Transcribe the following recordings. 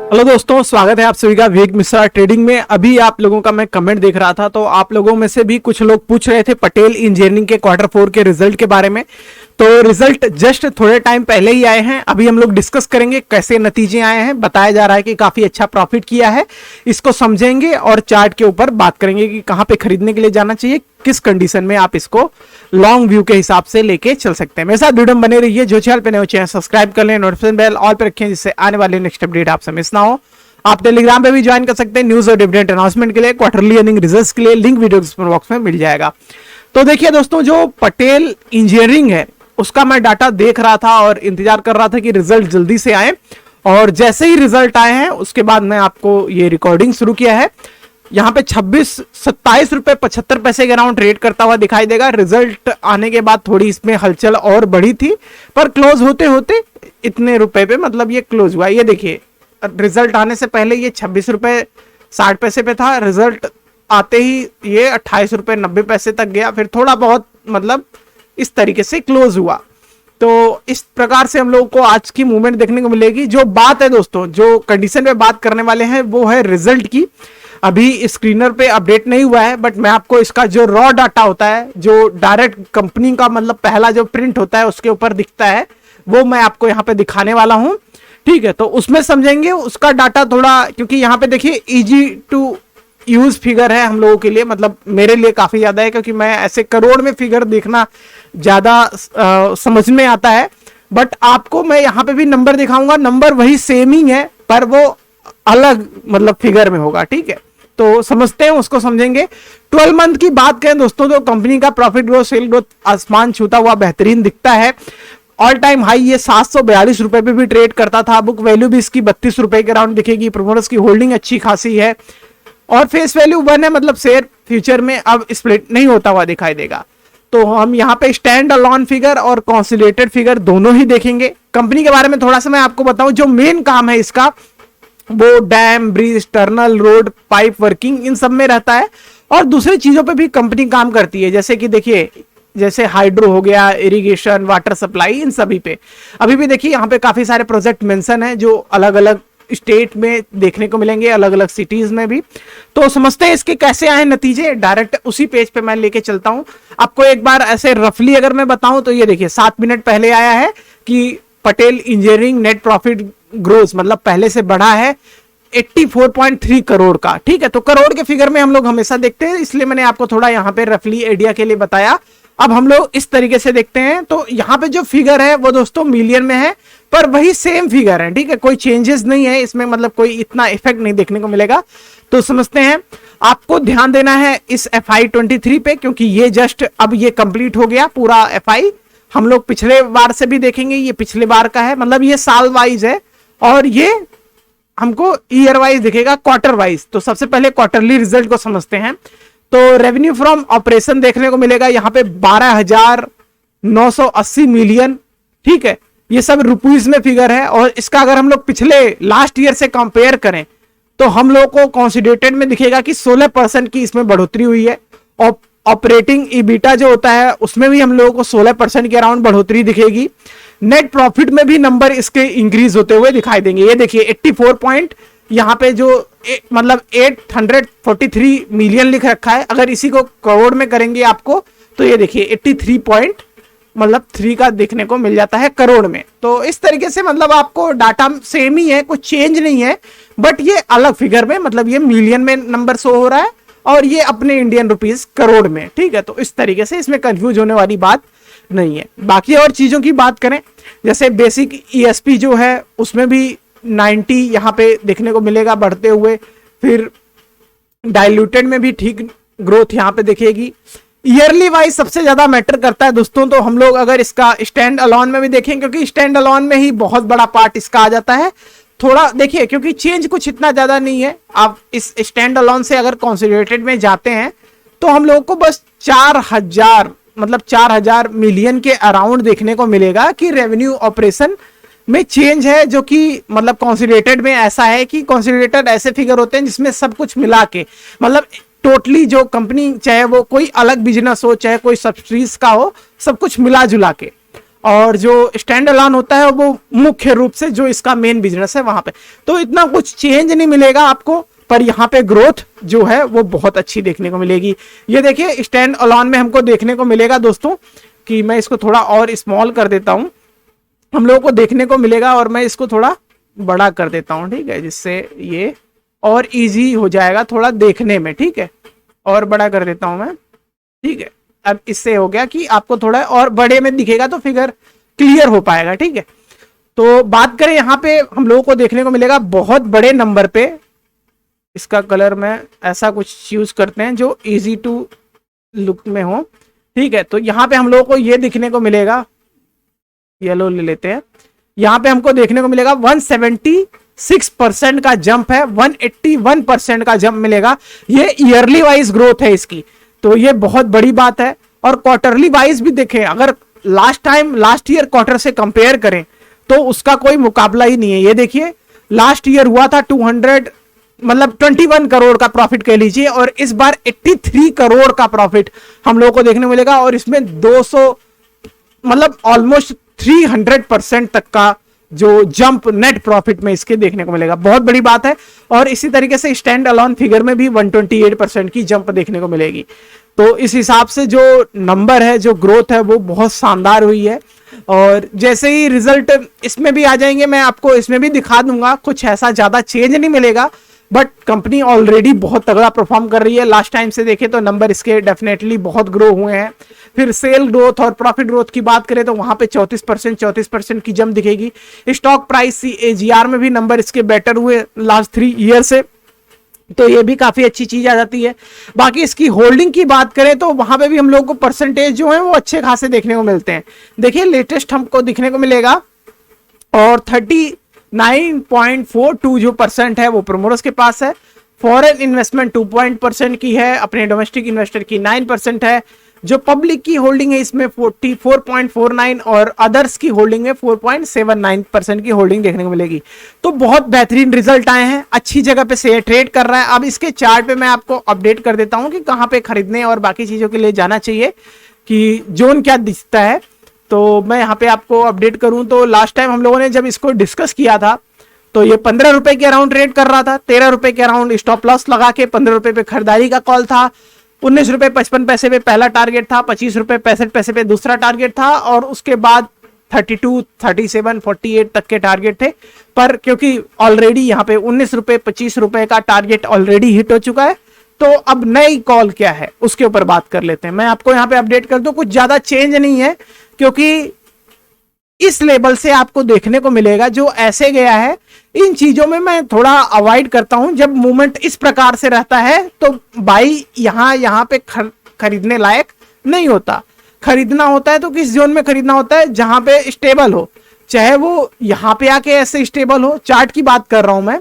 Hello दोस्तों, स्वागत है आप सभी का विवेक मिश्रा ट्रेडिंग में। अभी आप लोगों का मैं कमेंट देख रहा था तो आप लोगों में से भी कुछ लोग पूछ रहे थे पटेल इंजीनियरिंग के Q4 के रिजल्ट के बारे में। तो रिजल्ट जस्ट थोड़े टाइम पहले ही आए हैं। अभी हम लोग डिस्कस करेंगे कैसे नतीजे आए हैं। बताया जा रहा है कि काफी अच्छा प्रॉफिट किया है, इसको समझेंगे और चार्ट के ऊपर बात करेंगे कि कहां पे खरीदने के लिए जाना चाहिए, किस कंडीशन में आप इसको लॉन्ग व्यू के हिसाब से लेके चल सकते हैं। मेरे साथ वीडियो में बने रहिए। जो चैनल पे नए हो चैनल सब्सक्राइब कर लें, नोटिफिकेशन बेल ऑल पे रखें जिससे आने वाले नेक्स्ट अपडेट आपसे मिस ना हो। आप टेलीग्राम पे भी ज्वाइन कर सकते हैं न्यूज और डिविडेंड अनाउंसमेंट के लिए, क्वार्टरली अर्निंग रिजल्ट्स के लिए। लिंक वीडियो डिस्क्रिप्शन बॉक्स में मिल जाएगा। तो देखिए दोस्तों, जो पटेल इंजीनियरिंग है उसका मैं डाटा देख रहा था और इंतजार कर रहा था कि रिजल्ट जल्दी से आए, और जैसे ही रिजल्ट आए हैं उसके बाद मैं आपको ये रिकॉर्डिंग शुरू किया है। यहाँ पे 27 रुपए 75 पैसे के अराउंड ट्रेड करता हुआ दिखाई देगा। रिजल्ट आने के बाद थोड़ी इसमें हलचल और बढ़ी थी, पर क्लोज होते होते इतने रुपए पे मतलब ये क्लोज हुआ। ये देखिए, रिजल्ट आने से पहले ये 26 रुपए 60 पैसे पे था। रिजल्ट आते ही ये 28 रुपए 90 पैसे तक गया, फिर थोड़ा बहुत मतलब इस तरीके से क्लोज हुआ। तो इस प्रकार से हम लोगों को आज की मूवमेंट देखने को मिलेगी। जो बात है दोस्तों, जो कंडीशन पे बात करने वाले हैं वो है रिजल्ट की। अभी स्क्रीनर पे अपडेट नहीं हुआ है, बट मैं आपको इसका जो रॉ डाटा होता है, जो डायरेक्ट कंपनी का मतलब पहला जो प्रिंट होता है उसके ऊपर दिखता है, वो मैं आपको यहाँ पे दिखाने वाला हूं। ठीक है, तो उसमें समझेंगे उसका डाटा थोड़ा, क्योंकि यहाँ पे देखिए इजी टू यूज फिगर है हम लोगों के लिए, मतलब मेरे लिए काफी ज्यादा है, क्योंकि मैं ऐसे करोड़ में फिगर देखना ज्यादा समझ में आता है। बट आपको मैं यहाँ पे भी नंबर दिखाऊंगा, नंबर वही सेम ही है पर वो अलग मतलब फिगर में होगा। ठीक है, तो समझते हैं, उसको समझेंगे। 12 मंथ की बात करें दोस्तों तो कंपनी का प्रॉफिट ग्रोथ, सेल ग्रोथ आसमान छूता हुआ बेहतरीन दिखता है। ऑल टाइम हाई ये 742 रुपए पे भी ट्रेड करता था। बुक वैल्यू भी इसकी 32 रुपए के अराउंड दिखेगी। प्रोमोटर्स की होल्डिंग अच्छी खासी है और फेस वैल्यू 1 है, मतलब शेयर फ्यूचर में अब स्प्लिट नहीं होता हुआ दिखाई देगा। तो हम यहाँ पे स्टैंड अलोन फिगर और कंसोलिडेटेड फिगर दोनों ही देखेंगे। कंपनी के बारे में थोड़ा सा मैं आपको बताऊं, जो मेन काम है इसका वो dam, bridge, tunnel, road, pipe working, इन सब में रहता है। और दूसरी चीजों पे भी कंपनी काम करती है, जैसे कि देखिए, जैसे हाइड्रो हो गया, इरिगेशन, वाटर सप्लाई, इन सभी पे अभी भी देखिए यहाँ पे काफी सारे प्रोजेक्ट मेंशन है जो अलग अलग स्टेट में देखने को मिलेंगे, अलग अलग सिटीज में भी। तो समझते हैं इसके कैसे आए नतीजे। डायरेक्ट उसी पेज पे मैं लेके चलता हूं आपको। एक बार ऐसे रफली अगर मैं बताऊं तो ये देखिए 7 मिनट पहले आया है कि Patel engineering net profit growth मतलब पहले से बढ़ा है 84.3 करोड़ का। ठीक है, तो करोड़ के फिगर में हम लोग हमेशा देखते हैं, इसलिए मैंने आपको थोड़ा यहाँ पे रफली आइडिया के लिए बताया। अब हम लोग इस तरीके से देखते हैं, तो यहाँ पे जो फिगर है वो दोस्तों मिलियन में है, पर वही सेम फिगर है। ठीक है, कोई चेंजेस नहीं है इसमें, मतलब कोई इतना इफेक्ट नहीं देखने को मिलेगा। तो समझते हैं, आपको ध्यान देना है इस FI23 पे, क्योंकि ये जस्ट अब ये कंप्लीट हो गया पूरा FI। हम लोग पिछले बार से भी देखेंगे, ये पिछले बार का है, मतलब ये साल वाइज है और ये हमको ईयर वाइज दिखेगा, क्वार्टर वाइज। तो सबसे पहले क्वार्टरली रिजल्ट को समझते हैं। तो रेवेन्यू फ्रॉम ऑपरेशन देखने को मिलेगा यहाँ पे 12,980 मिलियन। ठीक है, ये सब रुपीज में फिगर है, और इसका अगर हम लोग पिछले लास्ट ईयर से कंपेयर करें तो हम लोग को कंसोलिडेटेड में दिखेगा कि 16% की इसमें बढ़ोतरी हुई है। और ऑपरेटिंग ईबिटा जो होता है उसमें भी हम लोगों को 16% के अराउंड बढ़ोतरी दिखेगी। नेट प्रॉफिट में भी नंबर इसके इंक्रीज होते हुए दिखाई देंगे। ये देखिए 84 पॉइंट यहाँ पे जो मतलब 843 मिलियन लिख रखा है, अगर इसी को करोड़ में करेंगे आपको तो ये देखिए 83 पॉइंट मतलब 3 का देखने को मिल जाता है करोड़ में। तो इस तरीके से मतलब आपको डाटा सेम ही है, कुछ चेंज नहीं है, बट ये अलग फिगर में, मतलब ये मिलियन में नंबर शो हो रहा है और ये अपने इंडियन रुपीस करोड़ में। ठीक है, तो इस तरीके से इसमें कंफ्यूज होने वाली बात नहीं है। बाकी और चीजों की बात करें, जैसे बेसिक ESP जो है उसमें भी 90 यहाँ पे देखने को मिलेगा बढ़ते हुए। फिर डाइल्यूटेड में भी ठीक ग्रोथ यहाँ पे दिखेगी। ईयरली वाइज सबसे ज्यादा मैटर करता है दोस्तों, तो हम लोग अगर इसका स्टैंड अलोन में भी देखें, क्योंकि स्टैंड अलोन में ही बहुत बड़ा पार्ट इसका आ जाता है। थोड़ा देखिए, क्योंकि चेंज कुछ इतना ज्यादा नहीं है। आप इस स्टैंड अलोन से अगर कंसोलिडेटेड में जाते हैं तो हम लोगों को बस 4,000 मिलियन के अराउंड देखने को मिलेगा कि रेवेन्यू ऑपरेशन में चेंज है, जो कि मतलब कंसोलिडेटेड में ऐसा है कि कंसोलिडेटेड ऐसे फिगर होते हैं जिसमें सब कुछ मिला के, मतलब टोटली जो कंपनी, चाहे वो कोई अलग बिजनेस हो चाहे कोई सब्सिडीज का हो, सब कुछ मिला जुला के। और जो स्टैंड अलोन होता है वो मुख्य रूप से जो इसका मेन बिजनेस है वहां पे। तो इतना कुछ चेंज नहीं मिलेगा आपको, पर यहाँ पे ग्रोथ जो है वो बहुत अच्छी देखने को मिलेगी। ये देखिए स्टैंड अलोन में हमको देखने को मिलेगा दोस्तों कि मैं इसको थोड़ा और स्मॉल कर देता हूं, हम लोगों को देखने को मिलेगा, और मैं इसको थोड़ा बड़ा कर देता हूं, ठीक है, जिससे ये और इजी हो जाएगा थोड़ा देखने में, ठीक है, और बड़ा कर देता हूं मैं, ठीक है। अब इससे हो गया कि आपको थोड़ा और बड़े में दिखेगा तो फिगर क्लियर हो पाएगा, ठीक है। तो बात करें यहाँ पे हम लोगों को देखने को मिलेगा बहुत बड़े नंबर पे, इसका कलर में ऐसा कुछ यूज करते हैं जो इजी टू लुक में हो, ठीक है। तो यहाँ पे हम लोगों को ये दिखने को मिलेगा, येलो ले लेते हैं, यहाँ पे हमको देखने को मिलेगा 176% का जंप है, 181% का जंप मिलेगा। ये ईयरली वाइज ग्रोथ है इसकी, तो ये बहुत बड़ी बात है। और क्वार्टरली वाइज भी देखें, अगर लास्ट ईयर क्वार्टर से कंपेयर करें तो उसका कोई मुकाबला ही नहीं है। ये देखिए लास्ट ईयर हुआ था 21 करोड़ का प्रॉफिट कह लीजिए, और इस बार 83 करोड़ का प्रॉफिट हम लोगों को देखने को मिलेगा, और इसमें 200 ऑलमोस्ट 300% तक का जो जंप नेट प्रॉफिट में इसके देखने को मिलेगा, बहुत बड़ी बात है। और इसी तरीके से स्टैंड अलोन फिगर में भी 128% की जंप देखने को मिलेगी। तो इस हिसाब से जो नंबर है, जो ग्रोथ है, वो बहुत शानदार हुई है। और जैसे ही रिजल्ट इसमें भी आ जाएंगे, मैं आपको इसमें भी दिखा दूंगा, कुछ ऐसा ज्यादा चेंज नहीं मिलेगा, बट कंपनी ऑलरेडी बहुत तगड़ा परफॉर्म कर रही है। लास्ट टाइम से देखें तो नंबर इसके डेफिनेटली बहुत ग्रो हुए हैं। फिर सेल ग्रोथ और प्रॉफिट ग्रोथ की बात करें तो वहां पे 34% की जंप दिखेगी। स्टॉक प्राइस CAGR में भी नंबर इसके बेटर हुए लास्ट 3 ईयर से, तो ये भी काफी अच्छी चीज आ जाती है। बाकी इसकी होल्डिंग की बात करें तो वहां पे भी हम लोग को परसेंटेज जो है वो अच्छे खासे देखने को मिलते हैं। देखिए लेटेस्ट हमको दिखने को मिलेगा, और 39.42 जो % है वो प्रोमोटर्स के पास है। फॉरेन इन्वेस्टमेंट 2% की है, अपने डोमेस्टिक इन्वेस्टर की 9% है। जो पब्लिक की होल्डिंग है इसमें 44.49, और अदर्स की होल्डिंग में 4.79% की होल्डिंग देखने को मिलेगी। तो बहुत बेहतरीन रिजल्ट आए हैं, अच्छी जगह पे शेयर ट्रेड कर रहा है। अब इसके चार्ट पे मैं आपको अपडेट कर देता हूं कि कहां पे खरीदने और बाकी चीजों के लिए जाना चाहिए, कि जोन क्या दिखता है। तो मैं यहाँ पे आपको अपडेट करूं तो लास्ट टाइम हम लोगों ने जब इसको डिस्कस किया था तो ये 15 रुपए के अराउंड ट्रेड कर रहा था, 13 रुपए के अराउंड स्टॉप लॉस लगा के 15 रुपए पे खरीदारी का कॉल था, 19 रुपए 55 पैसे पे पहला टारगेट था, 25 रुपए 65 पैसे पे दूसरा टारगेट था, और उसके बाद 32, 37, 48 तक के टारगेट थे। पर क्योंकि ऑलरेडी यहाँ पे 19 रुपए 25 रुपए का टारगेट ऑलरेडी हिट हो चुका है, तो अब नई कॉल क्या है उसके ऊपर बात कर लेते हैं। मैं आपको यहाँ पे अपडेट कर दूं, कुछ ज्यादा चेंज नहीं है, क्योंकि इस लेवल से आपको देखने को मिलेगा जो ऐसे गया है। इन चीजों में मैं थोड़ा अवॉइड करता हूं, जब मूवमेंट इस प्रकार से रहता है तो बाई यहाँ पे खरीदने लायक नहीं होता। खरीदना होता है तो किस जोन में खरीदना होता है, जहां पे स्टेबल हो, चाहे वो यहाँ पे आके ऐसे स्टेबल हो, चार्ट की बात कर रहा हूं मैं,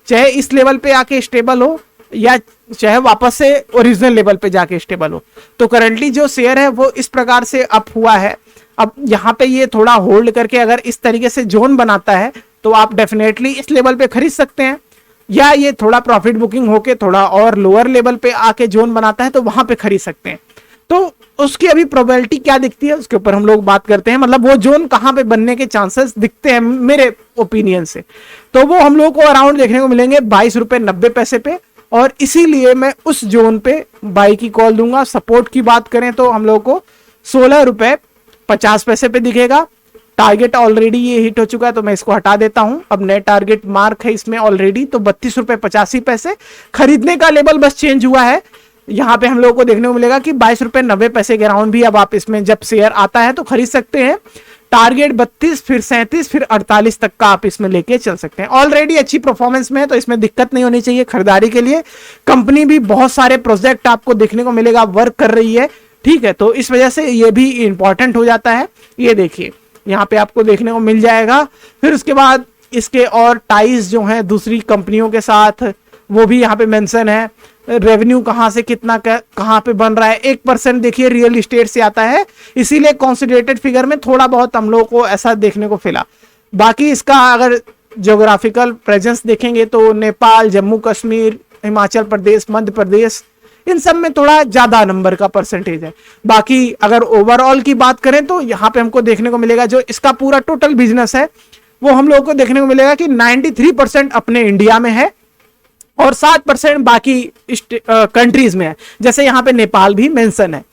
चाहे इस लेवल पे आके स्टेबल हो या चाहे वापस से ओरिजिनल लेवल पे जाके स्टेबल हो। तो करंटली जो शेयर है वो इस प्रकार से अप हुआ है। अब यहाँ पे ये थोड़ा होल्ड करके अगर इस तरीके से जोन बनाता है तो आप डेफिनेटली इस लेवल पे खरीद सकते हैं, या ये थोड़ा प्रॉफिट बुकिंग होके थोड़ा और लोअर लेवल पे आके जोन बनाता है तो वहां पे खरीद सकते हैं। तो उसकी अभी प्रोबेबिलिटी क्या दिखती है उसके ऊपर हम लोग बात करते हैं, मतलब वो जोन कहां पे बनने के चांसेस दिखते हैं मेरे ओपिनियन से। तो वो हम लोग को अराउंड देखने को मिलेंगे 22 रुपए 90 पैसे पे, और इसीलिए मैं उस जोन पे बाई की कॉल दूंगा। सपोर्ट की बात करें तो हम लोग को 16 रुपए 50 पैसे पे दिखेगा। टारगेट ऑलरेडी ये हिट हो चुका है तो मैं इसको हटा देता हूं। अब नए टारगेट मार्क है इसमें ऑलरेडी, तो 32 रुपए 85 पैसे खरीदने का लेवल बस चेंज हुआ है। यहाँ पे हम लोगों को देखने को मिलेगा कि 22 रुपए 90 पैसे के अराउंड भी अब आप इसमें जब शेयर आता है तो खरीद सकते हैं। टारगेट 32, फिर 37, फिर 48 तक का आप इसमें लेके चल सकते हैं। ऑलरेडी अच्छी परफॉर्मेंस में है तो इसमें दिक्कत नहीं होनी चाहिए खरीदारी के लिए। कंपनी भी बहुत सारे प्रोजेक्ट आपको देखने को मिलेगा वर्क कर रही है, ठीक है, तो इस वजह से ये भी इंपॉर्टेंट हो जाता है। ये देखिए यहाँ पे आपको देखने को मिल जाएगा। फिर उसके बाद इसके और टाइज जो हैं दूसरी कंपनियों के साथ वो भी यहाँ पे मेंशन है। रेवेन्यू कहाँ से कितना कहाँ पे बन रहा है, 1% देखिए रियल एस्टेट से आता है, इसीलिए कॉन्सिडरेटेड फिगर में थोड़ा बहुत हम लोग को ऐसा देखने को मिला। बाकी इसका अगर ज्योग्राफिकल प्रेजेंस देखेंगे तो नेपाल, जम्मू कश्मीर, हिमाचल प्रदेश, मध्य प्रदेश, इन सब में थोड़ा ज्यादा नंबर का परसेंटेज है। बाकी अगर ओवरऑल की बात करें तो यहाँ पे हमको देखने को मिलेगा जो इसका पूरा टोटल बिजनेस है वो हम लोगों को देखने को मिलेगा कि 93% अपने इंडिया में है और 7% बाकी कंट्रीज में है। जैसे यहाँ पे नेपाल भी मेंशन है,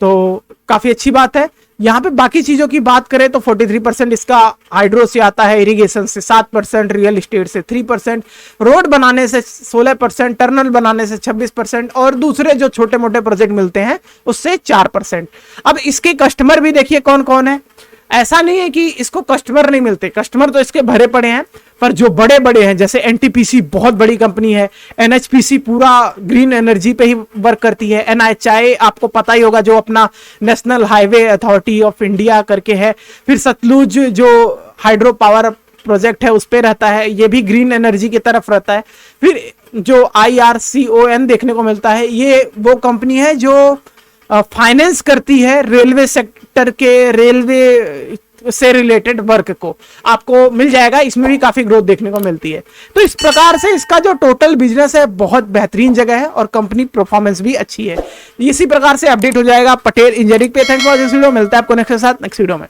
तो काफी अच्छी बात है। यहाँ पे बाकी चीजों की बात करें तो 43% इसका हाइड्रो से आता है, इरिगेशन से 7%, रियल एस्टेट से 3%, रोड बनाने से 16%, टर्नल बनाने से 26% और दूसरे जो छोटे मोटे प्रोजेक्ट मिलते हैं उससे 4%। अब इसके कस्टमर भी देखिए कौन कौन है। ऐसा नहीं है कि इसको कस्टमर नहीं मिलते, कस्टमर तो इसके भरे पड़े हैं, पर जो बड़े बड़े हैं जैसे एनटीपीसी बहुत बड़ी कंपनी है, एनएचपीसी पूरा ग्रीन एनर्जी पे ही वर्क करती है, एनएचआई आपको पता ही होगा जो अपना national highway authority of India करके है, फिर सतलुज जो हाइड्रो पावर प्रोजेक्ट है उस पे रहता है, ये भी ग्रीन एनर्जी की तरफ रहता है। फिर जो IRCON देखने को मिलता है, ये वो कंपनी है जो फाइनेंस करती है रेलवे सेक्टर के, रेलवे से रिलेटेड वर्क को, आपको मिल जाएगा। इसमें भी काफी ग्रोथ देखने को मिलती है। तो इस प्रकार से इसका जो टोटल बिजनेस है बहुत बेहतरीन जगह है और कंपनी परफॉर्मेंस भी अच्छी है। इसी प्रकार से अपडेट हो जाएगा पटेल इंजीनियरिंग पे। थैंक्स फॉर दिस वीडियो, मिलता है आपको नेक्स्ट के साथ नेक्स्ट वीडियो में।